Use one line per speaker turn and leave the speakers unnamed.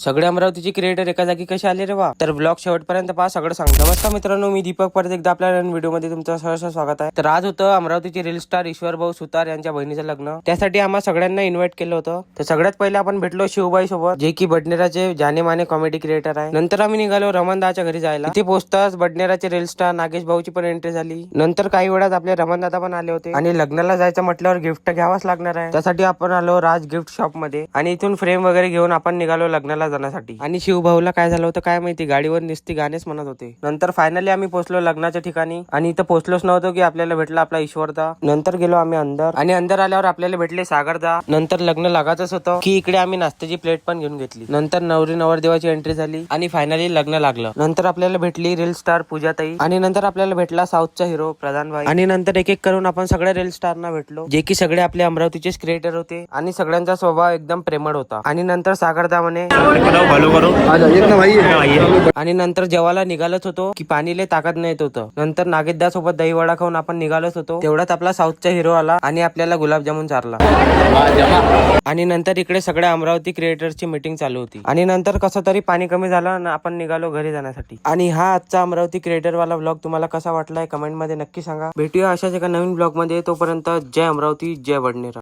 सगळे अमरावतीचे क्रिएटर एका जागी कसे आले रे वा. तर ब्लॉग शेवटपर्यंत पहा, सगळं सांग. नमस्कार मित्रांनो, मी दीपक परत एकदा आपल्या व्हिडिओ मध्ये तुमचं सहर्ष स्वागत आहे. तर आज होतं अमरावतीचे रील स्टार ईश्वर भाऊ सुतार यांच्या बहिणीचं लग्न. त्यासाठी आम्हा सगळ्यांना इन्व्हाइट केलं होतं. तर सगळ्यात पहिले आपण भेटलो शिवबाई सोबत, जे की बडनेराचे जाने माने कॉमेडी क्रिएटर आहे. नंतर आम्ही निघालो रमणदाच्या घरी जायला. तिथे पोहोचताच बडनेराचे रील स्टार नागेश भाऊची पण एंट्री झाली. नंतर काही वेळात आपले रमणदादा पण आले होते. आणि लग्नाला जायचं म्हटल्यावर गिफ्ट घ्यावाच लागणार आहे. त्यासाठी आपण आलो राज गिफ्ट शॉप मध्ये आणि इथून फ्रेम वगैरे घेऊन आपण निघालो लग्नाला जाण्यासाठी. आणि शिवभाऊला काय झालं होतं काय माहिती, गाडीवर नुसती गाणेच म्हणत होते. नंतर फायनली आम्ही पोहोचलो लग्नाच्या ठिकाणी आणि इथं पोहोचलोच नव्हतो की आपल्याला भेटला आपला ईश्वरदा. नंतर गेलो आम्ही अंदर आणि अंदर आल्यावर आपल्याला भेटले सागरदा. नंतर लग्न लागायचंच होतं की इकडे आम्ही नाश्त्याची प्लेट पण घेऊन घेतली. नंतर नवरी नवरदेवाची एंट्री झाली आणि फायनली लग्न लागलं. नंतर आपल्याला भेटली रील स्टार पूजाताई आणि नंतर आपल्याला भेटला साऊथचा हिरो प्रधान भाई. आणि नंतर एक एक करून आपण सगळ्या रील स्टारना भेटलो, जे की सगळे आपले अमरावतीचेच क्रिएटर होते आणि सगळ्यांचा स्वभाव एकदम प्रेमळ होता. आणि नंतर सागरदा म्हणे आणि नंतर जेवायला निघालच होतो की पाणीले ताकद नाही येत होतं. नंतर नागेशदा सोबत दहीवडा खाऊन आपण निघालच होतो. तेवढ्यात आपला साऊथचा हिरो आला आणि आपल्याला गुलाबजामुन चारला. आणि नंतर इकडे सगळ्या अमरावती क्रिएटरची मीटिंग चालू होती. आणि नंतर कसं तरी पाणी कमी झालं आणि आपण निघालो घरी जाण्यासाठी. आणि हा आजचा अमरावती क्रिएटर वाला ब्लॉग तुम्हाला कसा वाटलाय कमेंट मध्ये नक्की सांगा. भेटूया अशाच एका नवीन ब्लॉग मध्ये. तोपर्यंत जय अमरावती, जय बडनेरा.